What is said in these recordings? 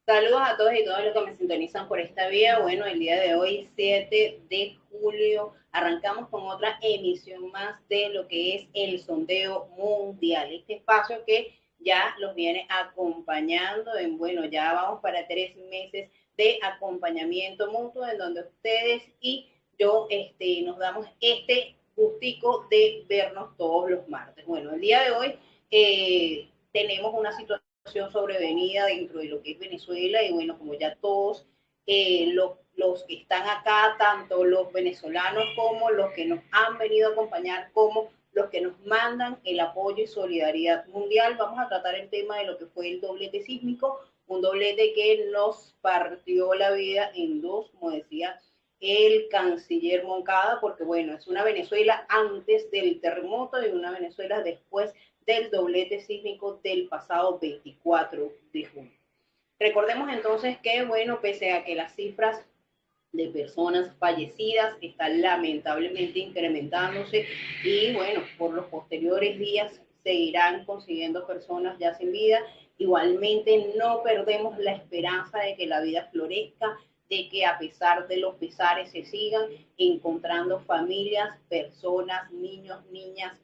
Saludos a todos y todas los que me sintonizan por esta vía. Bueno, el día de hoy, 7 de julio, arrancamos con otra emisión más de lo que es el sondeo mundial. Este espacio que ya los viene acompañando bueno, ya vamos para 3 meses de acompañamiento mutuo en donde ustedes y yo nos damos este gustico de vernos todos los martes. Bueno, el día de hoy tenemos una situación sobrevenida dentro de lo que es Venezuela y bueno, como ya todos los que están acá, tanto los venezolanos como los que nos han venido a acompañar, como los que nos mandan el apoyo y solidaridad mundial, vamos a tratar el tema de lo que fue el doblete sísmico, un doblete que nos partió la vida en dos, como decía el canciller Moncada, porque bueno, es una Venezuela antes del terremoto y una Venezuela después del doblete sísmico del pasado 24 de junio. Recordemos entonces que, bueno, pese a que las cifras de personas fallecidas están lamentablemente incrementándose y, bueno, por los posteriores días seguirán consiguiendo personas ya sin vida. Igualmente no perdemos la esperanza de que la vida florezca, de que a pesar de los pesares se sigan encontrando familias, personas, niños, niñas,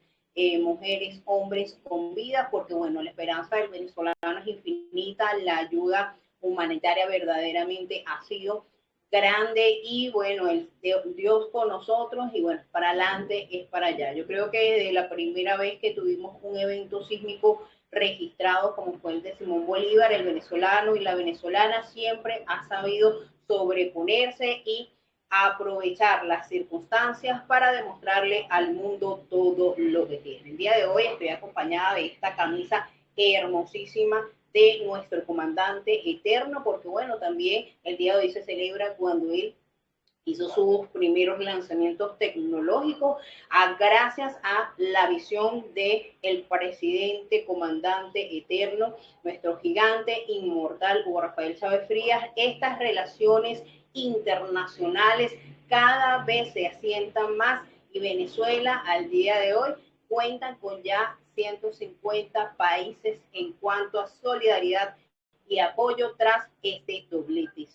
mujeres, hombres con vida, porque bueno, la esperanza del venezolano es infinita, la ayuda humanitaria verdaderamente ha sido grande y bueno, el Dios con nosotros y bueno, para adelante es para allá. Yo creo que desde la primera vez que tuvimos un evento sísmico registrado como fue el de Simón Bolívar, el venezolano y la venezolana siempre ha sabido sobreponerse y aprovechar las circunstancias para demostrarle al mundo todo lo que tiene. El día de hoy estoy acompañada de esta camisa hermosísima de nuestro comandante eterno, porque bueno, también el día de hoy se celebra cuando él hizo sus primeros lanzamientos tecnológicos gracias a la visión del presidente comandante eterno, nuestro gigante inmortal Hugo Rafael Chávez Frías. Estas relaciones internacionales cada vez se asientan más y Venezuela al día de hoy cuenta con ya 150 países en cuanto a solidaridad y apoyo tras este doblete.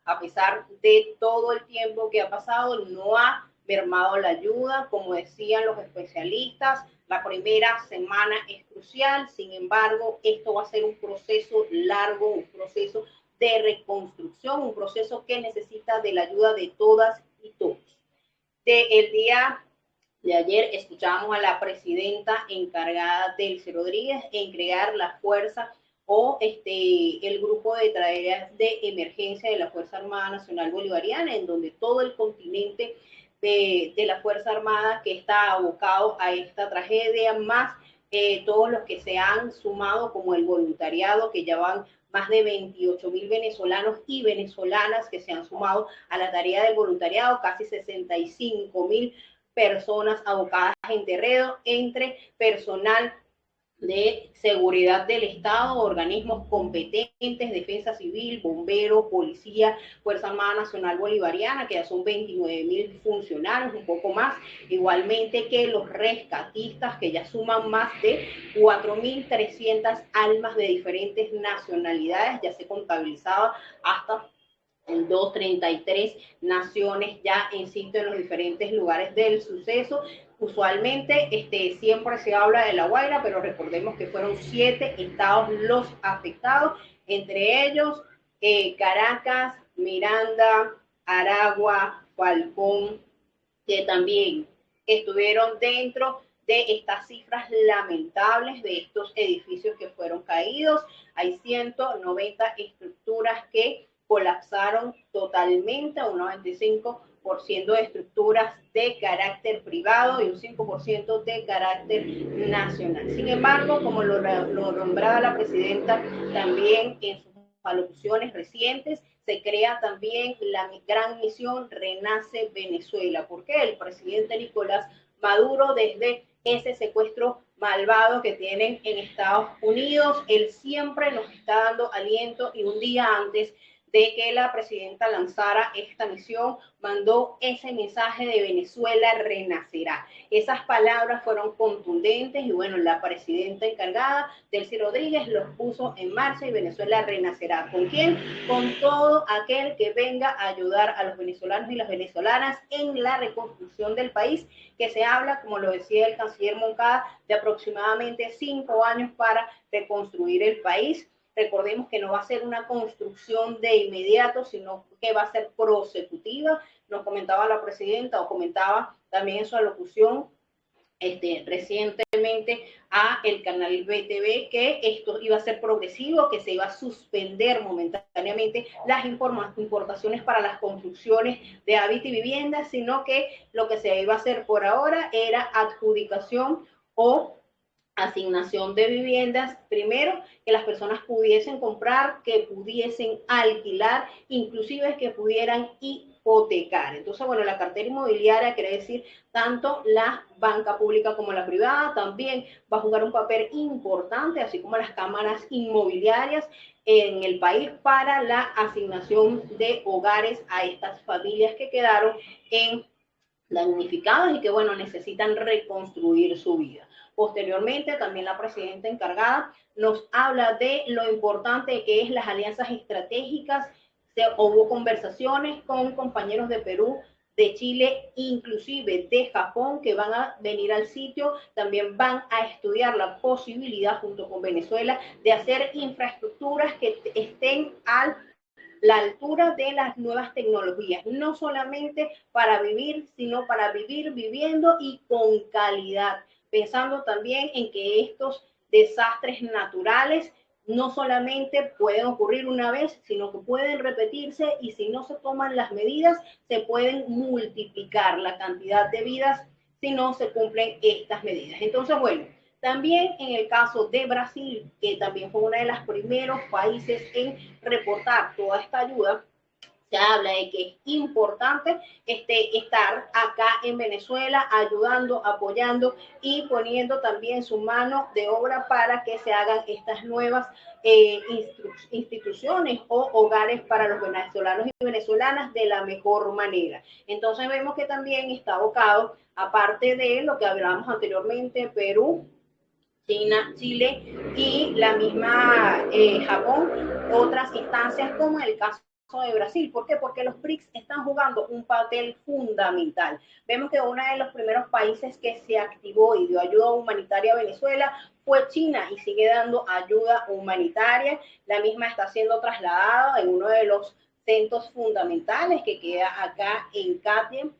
A pesar de todo el tiempo que ha pasado, no ha mermado la ayuda, como decían los especialistas, la primera semana es crucial, sin embargo, esto va a ser un proceso largo, un proceso de reconstrucción, un proceso que necesita de la ayuda de todas y todos. El día de ayer escuchábamos a la presidenta encargada Delcy Rodríguez en crear la fuerza o el grupo de tareas de emergencia de la Fuerza Armada Nacional Bolivariana, en donde todo el continente de la Fuerza Armada que está abocado a esta tragedia, más todos los que se han sumado como el voluntariado, que ya van más de 28.000 venezolanos y venezolanas que se han sumado a la tarea del voluntariado, casi 65.000 personas abocadas en terreno, entre personal de seguridad del Estado, organismos competentes, defensa civil, bomberos, policía, Fuerza Armada Nacional Bolivariana, que ya son 29.000 funcionarios, un poco más, igualmente que los rescatistas, que ya suman más de 4.300 almas de diferentes nacionalidades, ya se contabilizaba hasta en 233 naciones ya en sitio en los diferentes lugares del suceso. Usualmente siempre se habla de La Guaira, pero recordemos que fueron 7 estados los afectados, entre ellos Caracas, Miranda, Aragua, Falcón, que también estuvieron dentro de estas cifras lamentables de estos edificios que fueron caídos. Hay 190 estructuras que colapsaron totalmente, un 95% de estructuras de carácter privado y un 5% de carácter nacional. Sin embargo, como lo nombraba la presidenta también en sus alocuciones recientes, se crea también la gran misión Renace Venezuela, porque el presidente Nicolás Maduro, desde ese secuestro malvado que tienen en Estados Unidos, él siempre nos está dando aliento y un día antes de que la presidenta lanzara esta misión, mandó ese mensaje de Venezuela renacerá. Esas palabras fueron contundentes y bueno, la presidenta encargada, Delcy Rodríguez, los puso en marcha y Venezuela renacerá. ¿Con quién? Con todo aquel que venga a ayudar a los venezolanos y las venezolanas en la reconstrucción del país, que se habla, como lo decía el canciller Moncada, de aproximadamente 5 años para reconstruir el país. Recordemos que no va a ser una construcción de inmediato, sino que va a ser prosecutiva. Nos comentaba la presidenta o comentaba también en su alocución recientemente a el canal BTV que esto iba a ser progresivo, que se iba a suspender momentáneamente las importaciones para las construcciones de hábitat y viviendas, sino que lo que se iba a hacer por ahora era adjudicación o asignación de viviendas, primero que las personas pudiesen comprar, que pudiesen alquilar, inclusive que pudieran hipotecar. Entonces, bueno, la cartera inmobiliaria quiere decir tanto la banca pública como la privada, también va a jugar un papel importante, así como las cámaras inmobiliarias en el país para la asignación de hogares a estas familias que quedaron en damnificados y que, bueno, necesitan reconstruir su vida. Posteriormente, también la presidenta encargada nos habla de lo importante que es las alianzas estratégicas. Hubo conversaciones con compañeros de Perú, de Chile, inclusive de Japón, que van a venir al sitio, también van a estudiar la posibilidad junto con Venezuela de hacer infraestructuras que estén al la altura de las nuevas tecnologías, no solamente para vivir, sino para vivir viviendo y con calidad, pensando también en que estos desastres naturales no solamente pueden ocurrir una vez, sino que pueden repetirse y si no se toman las medidas, se pueden multiplicar la cantidad de vidas si no se cumplen estas medidas. Entonces, bueno, también en el caso de Brasil, que también fue uno de los primeros países en reportar toda esta ayuda, se habla de que es importante estar acá en Venezuela ayudando, apoyando y poniendo también su mano de obra para que se hagan estas nuevas instituciones o hogares para los venezolanos y venezolanas de la mejor manera. Entonces vemos que también está abocado, aparte de lo que hablábamos anteriormente, Perú, China, Chile y la misma Japón, otras instancias como el caso de Brasil. ¿Por qué? Porque los BRICS están jugando un papel fundamental. Vemos que uno de los primeros países que se activó y dio ayuda humanitaria a Venezuela fue China y sigue dando ayuda humanitaria. La misma está siendo trasladada en uno de los centros fundamentales que queda acá en Katyn.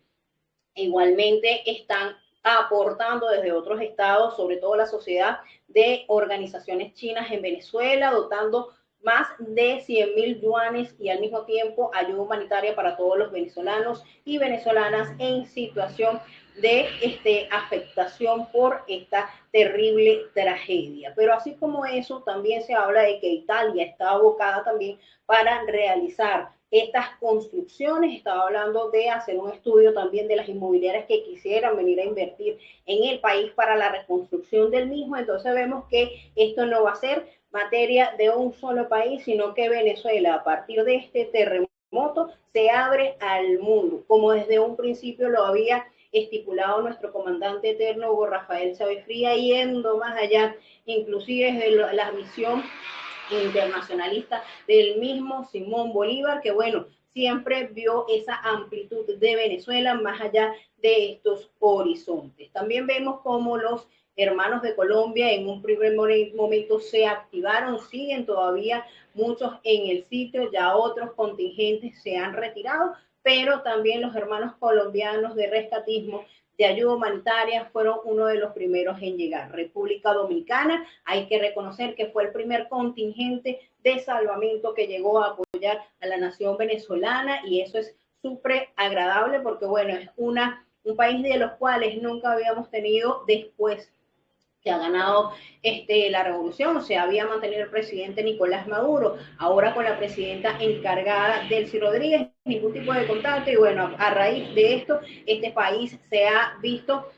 Igualmente están aportando desde otros estados, sobre todo la sociedad de organizaciones chinas en Venezuela, dotando más de 100.000 yuanes y al mismo tiempo ayuda humanitaria para todos los venezolanos y venezolanas en situación de afectación por esta terrible tragedia. Pero así como eso, también se habla de que Italia está abocada también para realizar estas construcciones. Estaba hablando de hacer un estudio también de las inmobiliarias que quisieran venir a invertir en el país para la reconstrucción del mismo. Entonces vemos que esto no va a ser materia de un solo país, sino que Venezuela, a partir de este terremoto, se abre al mundo, como desde un principio lo había estipulado nuestro comandante eterno Hugo Rafael Chávez Fría, yendo más allá, inclusive desde la misión internacionalista del mismo Simón Bolívar, que bueno, siempre vio esa amplitud de Venezuela más allá de estos horizontes. También vemos cómo los hermanos de Colombia en un primer momento se activaron, siguen todavía muchos en el sitio, ya otros contingentes se han retirado, pero también los hermanos colombianos de rescatismo de ayuda humanitaria fueron uno de los primeros en llegar. República Dominicana, hay que reconocer que fue el primer contingente de salvamento que llegó a apoyar a la nación venezolana y eso es súper agradable porque, bueno, es un país de los cuales nunca habíamos tenido después que ha ganado la revolución, se había mantenido el presidente Nicolás Maduro, ahora con la presidenta encargada Delcy Rodríguez, ningún tipo de contacto y bueno, a raíz de esto, este país se ha visto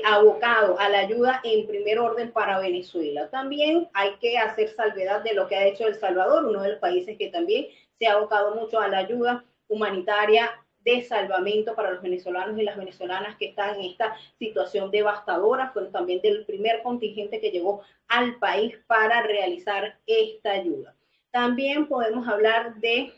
abocado a la ayuda en primer orden para Venezuela. También hay que hacer salvedad de lo que ha hecho El Salvador, uno de los países que también se ha abocado mucho a la ayuda humanitaria de salvamento para los venezolanos y las venezolanas que están en esta situación devastadora. Fue también del primer contingente que llegó al país para realizar esta ayuda. También podemos hablar de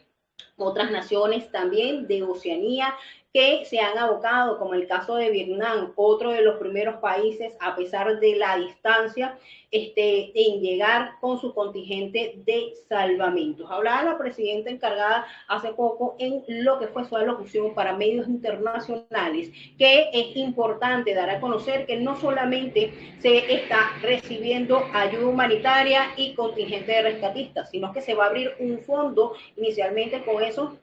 otras naciones también de Oceanía que se han abocado, como el caso de Vietnam, otro de los primeros países, a pesar de la distancia, en llegar con su contingente de salvamentos. Hablaba la presidenta encargada hace poco en lo que fue su alocución para medios internacionales, que es importante dar a conocer que no solamente se está recibiendo ayuda humanitaria y contingente de rescatistas, sino que se va a abrir un fondo inicialmente con esos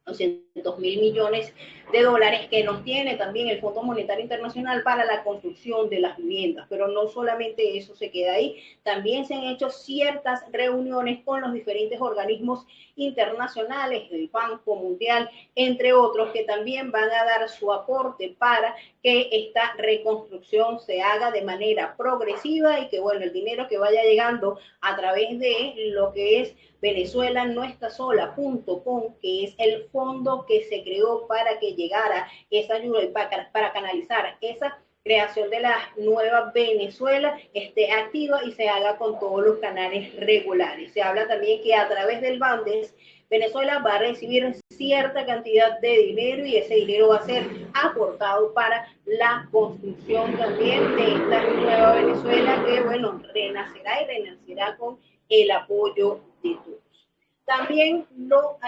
200.000 millones de dólares que nos tiene también el Fondo Monetario Internacional para la construcción de las viviendas. Pero no solamente eso se queda ahí, también se han hecho ciertas reuniones con los diferentes organismos internacionales, el Banco Mundial, entre otros, que también van a dar su aporte para que esta reconstrucción se haga de manera progresiva y que, bueno, el dinero que vaya llegando a través de lo que es Venezuela no está sola.com, que es el fondo que se creó para que llegara esa ayuda y para canalizar esa creación de la nueva Venezuela esté activa y se haga con todos los canales regulares. Se habla también que a través del Bandes Venezuela va a recibir cierta cantidad de dinero y ese dinero va a ser aportado para la construcción también de esta nueva Venezuela que, bueno, renacerá y renacerá con el apoyo de todos. También lo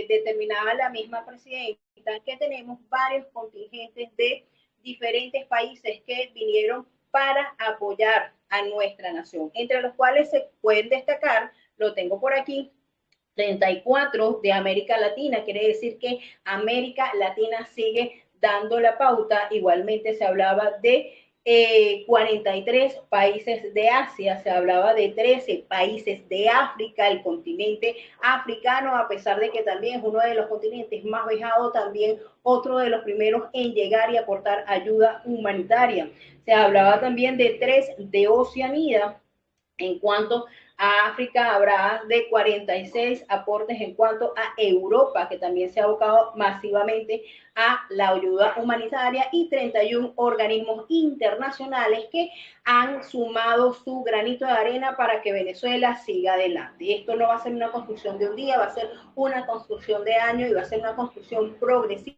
determinaba la misma presidenta que tenemos varios contingentes de diferentes países que vinieron para apoyar a nuestra nación, entre los cuales se pueden destacar, lo tengo por aquí, 34 de América Latina, quiere decir que América Latina sigue dando la pauta. Igualmente se hablaba de 43 países de Asia, se hablaba de 13 países de África, el continente africano, a pesar de que también es uno de los continentes más vejados, también otro de los primeros en llegar y aportar ayuda humanitaria. Se hablaba también de 3 de Oceanía. En cuanto a África, habrá de 46 aportes en cuanto a Europa, que también se ha abocado masivamente a la ayuda humanitaria, y 31 organismos internacionales que han sumado su granito de arena para que Venezuela siga adelante. Esto no va a ser una construcción de un día, va a ser una construcción de años y va a ser una construcción progresiva.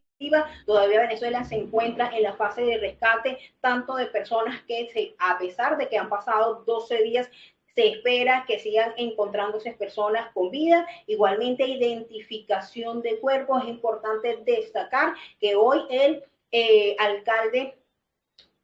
Todavía Venezuela se encuentra en la fase de rescate, tanto de personas que a pesar de que han pasado 12 días, se espera que sigan encontrándose personas con vida. Igualmente, identificación de cuerpos. Es importante destacar que hoy el alcalde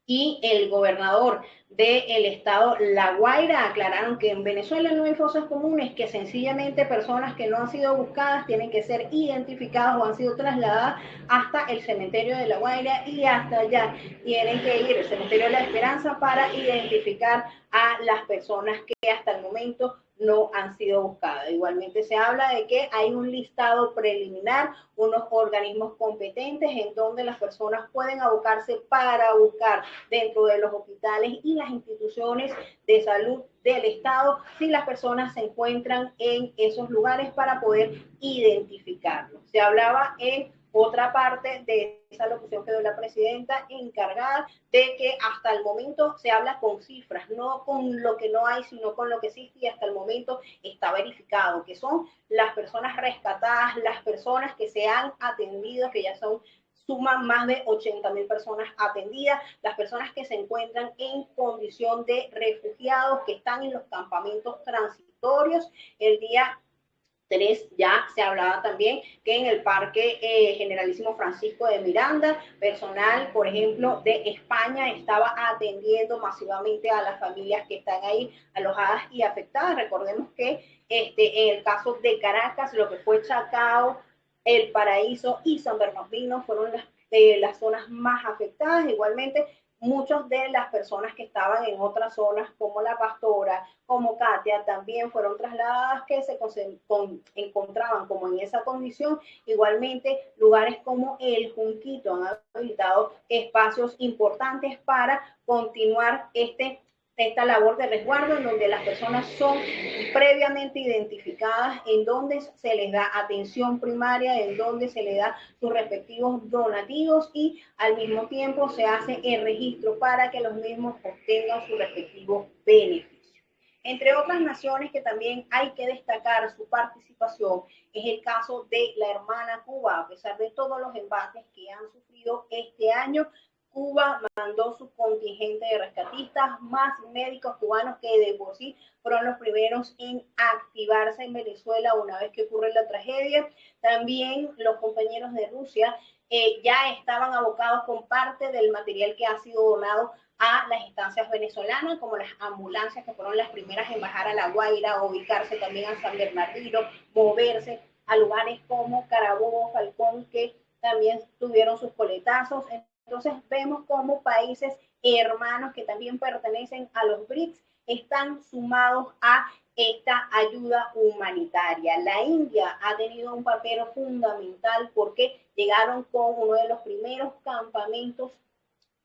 y el gobernador del estado La Guaira aclararon que en Venezuela no hay fosas comunes, que sencillamente personas que no han sido buscadas tienen que ser identificadas o han sido trasladadas hasta el cementerio de La Guaira y hasta allá tienen que ir al cementerio de la Esperanza para identificar a las personas que hasta el momento no han sido buscadas. Igualmente se habla de que hay un listado preliminar, unos organismos competentes en donde las personas pueden abocarse para buscar dentro de los hospitales y las instituciones de salud del Estado si las personas se encuentran en esos lugares para poder identificarlos. Se hablaba en otra parte de esa locución que dio la presidenta encargada de que hasta el momento se habla con cifras, no con lo que no hay, sino con lo que existe y hasta el momento está verificado, que son las personas rescatadas, las personas que se han atendido, que ya son suman más de 80.000 personas atendidas, las personas que se encuentran en condición de refugiados, que están en los campamentos transitorios. El día 3 ya se hablaba también que en el Parque Generalísimo Francisco de Miranda, personal, por ejemplo, de España estaba atendiendo masivamente a las familias que están ahí alojadas y afectadas. Recordemos que en el caso de Caracas, lo que fue Chacao, El Paraíso y San Bernardino fueron las zonas más afectadas. Igualmente muchas de las personas que estaban en otras zonas, como la Pastora, como Katia, también fueron trasladadas que se encontraban como en esa condición. Igualmente, lugares como el Junquito han habilitado espacios importantes para continuar esta labor de resguardo en donde las personas son previamente identificadas, en donde se les da atención primaria, en donde se les da sus respectivos donativos y al mismo tiempo se hace el registro para que los mismos obtengan sus respectivos beneficios. Entre otras naciones que también hay que destacar su participación es el caso de la hermana Cuba. A pesar de todos los embates que han sufrido este año, Cuba mandó su contingente de rescatistas, más médicos cubanos que de por sí fueron los primeros en activarse en Venezuela una vez que ocurre la tragedia. También los compañeros de Rusia ya estaban abocados con parte del material que ha sido donado a las instancias venezolanas, como las ambulancias que fueron las primeras en bajar a La Guaira, ubicarse también a San Bernardino, moverse a lugares como Carabobo, Falcón, que también tuvieron sus coletazos. Entonces vemos como países hermanos que también pertenecen a los BRICS están sumados a esta ayuda humanitaria. La India ha tenido un papel fundamental porque llegaron con uno de los primeros campamentos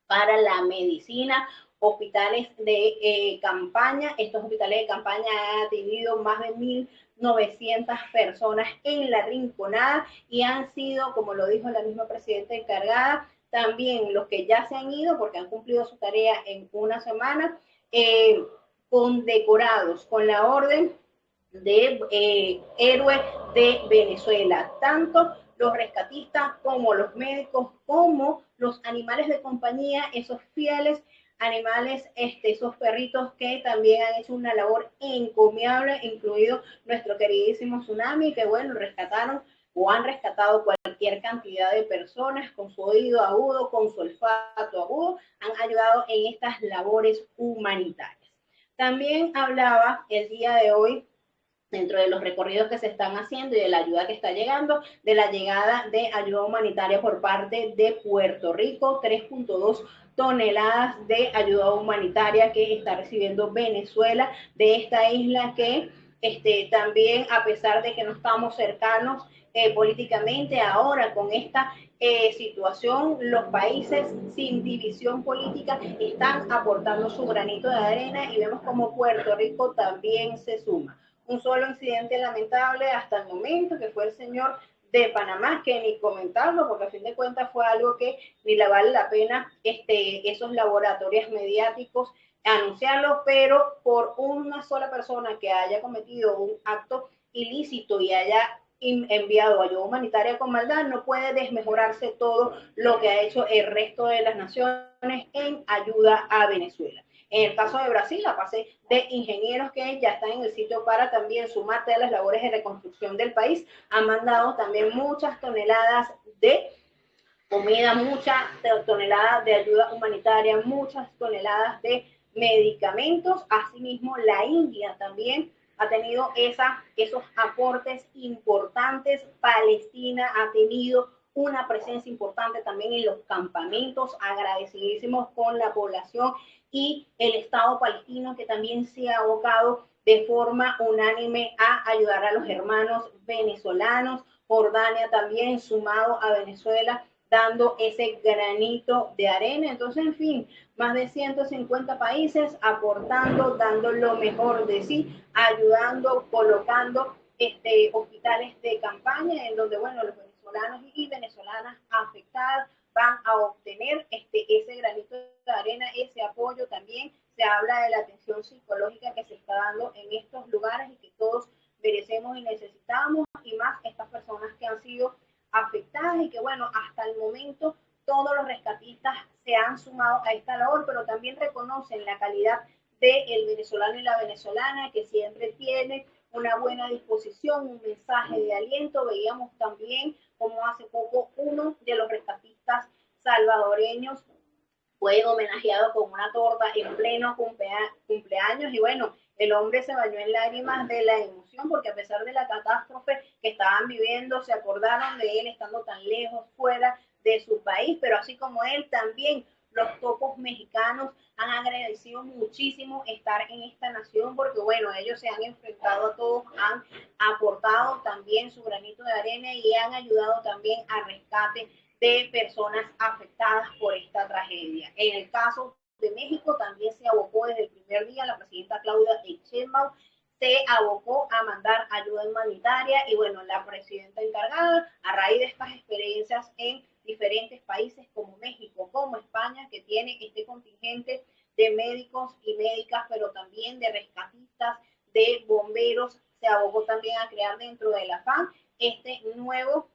para la medicina, hospitales de campaña. Estos hospitales de campaña han atendido más de 1.900 personas en la Rinconada y han sido, como lo dijo la misma presidenta encargada, también los que ya se han ido porque han cumplido su tarea en una semana, condecorados con la orden de héroe de Venezuela, tanto los rescatistas como los médicos, como los animales de compañía, esos fieles animales, esos perritos que también han hecho una labor encomiable, incluido nuestro queridísimo Tsunami, que bueno, rescataron o han rescatado cualquier cantidad de personas con su oído agudo, con su olfato agudo, han ayudado en estas labores humanitarias. También hablaba el día de hoy, dentro de los recorridos que se están haciendo y de la ayuda que está llegando, de la llegada de ayuda humanitaria por parte de Puerto Rico, 3.2 toneladas de ayuda humanitaria que está recibiendo Venezuela de esta isla que también, a pesar de que no estamos cercanos políticamente, ahora con esta situación, los países sin división política están aportando su granito de arena y vemos como Puerto Rico también se suma. Un solo incidente lamentable hasta el momento, que fue el señor de Panamá, que ni comentarlo, porque a fin de cuentas fue algo que ni le vale la pena esos laboratorios mediáticos anunciarlo, pero por una sola persona que haya cometido un acto ilícito y haya enviado ayuda humanitaria con maldad, no puede desmejorarse todo lo que ha hecho el resto de las naciones en ayuda a Venezuela. En el caso de Brasil, la base de ingenieros que ya están en el sitio para también sumarte a las labores de reconstrucción del país, han mandado también muchas toneladas de comida, muchas toneladas de ayuda humanitaria, muchas toneladas de medicamentos. Asimismo, la India también ha tenido esos aportes importantes. Palestina ha tenido una presencia importante también en los campamentos, agradecidísimos con la población y el Estado palestino, que también se ha abocado de forma unánime a ayudar a los hermanos venezolanos. Jordania también sumado a Venezuela, dando ese granito de arena. Entonces, en fin, más de 150 países aportando, dando lo mejor de sí, ayudando, colocando hospitales de campaña en donde, bueno, los venezolanos y venezolanas afectadas van a obtener ese granito de arena, ese apoyo. También se habla de la atención psicológica que se está dando en estos lugares y que todos merecemos y necesitamos, y más estas personas que han sido afectadas y que, bueno, hasta el momento todos los rescatistas se han sumado a esta labor, pero también reconocen la calidad del venezolano y la venezolana, que siempre tiene una buena disposición, un mensaje de aliento. Veíamos también como hace poco uno de los rescatistas salvadoreños fue homenajeado con una torta en pleno cumpleaños y bueno, el hombre se bañó en lágrimas de la emoción porque a pesar de la catástrofe que estaban viviendo, se acordaron de él estando tan lejos, fuera de su país, pero así como él también los topos mexicanos han agradecido muchísimo estar en esta nación porque, bueno, ellos se han enfrentado a todos, han aportado también su granito de arena y han ayudado también al rescate de personas afectadas por esta tragedia. En el caso de México también se abocó desde el primer día la presidenta Claudia Sheinbaum, se abocó a mandar ayuda humanitaria y bueno, la presidenta encargada, a raíz de estas experiencias en diferentes países como México, como España, que tiene este contingente de médicos y médicas, pero también de rescatistas, de bomberos, se abocó también a crear dentro de la FAN este nuevo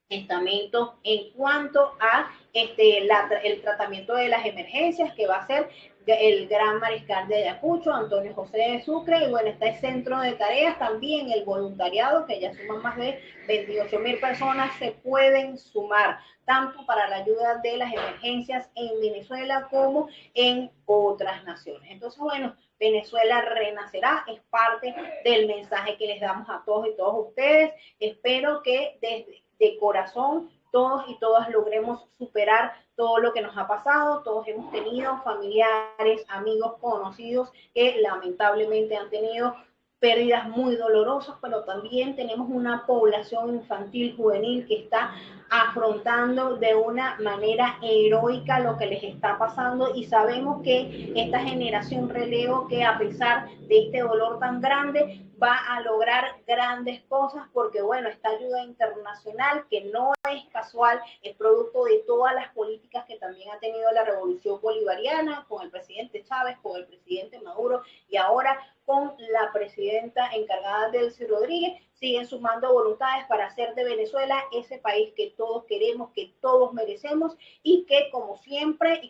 estamento en cuanto a el tratamiento de las emergencias que va a ser el gran mariscal de Ayacucho, Antonio José de Sucre, y bueno, está el centro de tareas, también el voluntariado, que ya suman más de 28,000 personas, se pueden sumar, tanto para la ayuda de las emergencias en Venezuela como en otras naciones. Entonces, bueno, Venezuela renacerá, es parte del mensaje que les damos a todos y todas ustedes. Espero que desde de corazón todos y todas logremos superar todo lo que nos ha pasado. Todos hemos tenido familiares, amigos, conocidos que lamentablemente han tenido pérdidas muy dolorosas, pero también tenemos una población infantil, juvenil que está afrontando de una manera heroica lo que les está pasando y sabemos que esta generación relevo que a pesar de este dolor tan grande va a lograr grandes cosas porque bueno, esta ayuda internacional que no es casual, es producto de todas las políticas que también ha tenido la revolución bolivariana con el presidente Chávez, con el presidente Maduro y ahora con la presidenta encargada Delcy Rodríguez, siguen sumando voluntades para hacer de Venezuela ese país que todos queremos, que todos merecemos y que como siempre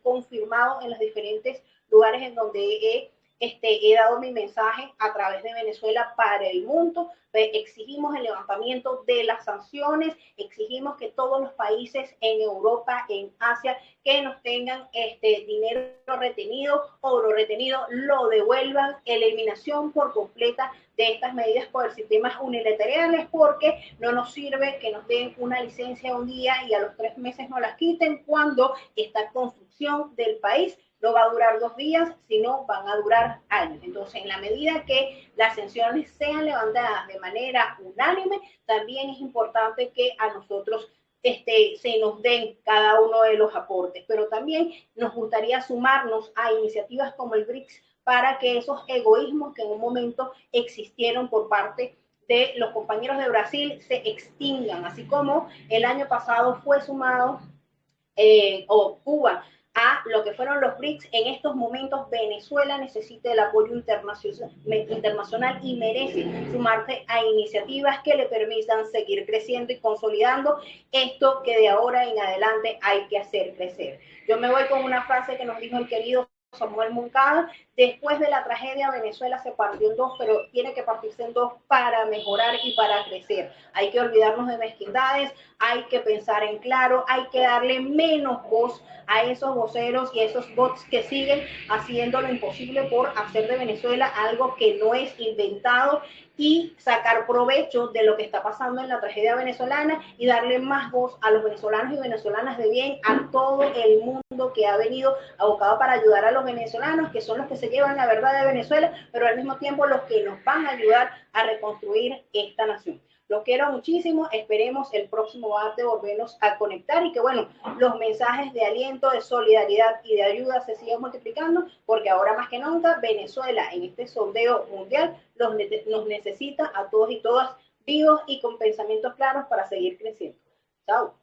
confirmado en los diferentes lugares en donde he dado mi mensaje a través de Venezuela para el mundo. Exigimos el levantamiento de las sanciones, exigimos que todos los países en Europa, en Asia, que nos tengan dinero retenido, oro retenido, lo devuelvan, eliminación por completa de estas medidas por sistemas unilaterales, porque no nos sirve que nos den una licencia un día y a los 3 meses nos las quiten cuando esta construcción del país no va a durar 2 días, sino van a durar años. Entonces, en la medida que las sanciones sean levantadas de manera unánime, también es importante que a nosotros se nos den cada uno de los aportes, pero también nos gustaría sumarnos a iniciativas como el BRICS para que esos egoísmos que en un momento existieron por parte de los compañeros de Brasil se extingan, así como el año pasado fue sumado o Cuba a lo que fueron los BRICS. En estos momentos Venezuela necesita el apoyo internacional y merece sumarse a iniciativas que le permitan seguir creciendo y consolidando esto que de ahora en adelante hay que hacer crecer. Yo me voy con una frase que nos dijo el querido Samuel Moncada: después de la tragedia Venezuela se partió en dos, pero tiene que partirse en dos para mejorar y para crecer. Hay que olvidarnos de mezquindades, hay que pensar en claro, hay que darle menos voz a esos voceros y a esos bots que siguen haciendo lo imposible por hacer de Venezuela algo que no es inventado y sacar provecho de lo que está pasando en la tragedia venezolana y darle más voz a los venezolanos y venezolanas de bien, a todo el mundo que ha venido abocado para ayudar a los venezolanos, que son los que se llevan la verdad de Venezuela, pero al mismo tiempo los que nos van a ayudar a reconstruir esta nación. Los quiero muchísimo, esperemos el próximo martes volvernos a conectar y que bueno, los mensajes de aliento, de solidaridad y de ayuda se sigan multiplicando, porque ahora más que nunca Venezuela en este sondeo mundial nos necesita a todos y todas vivos y con pensamientos claros para seguir creciendo. Chao.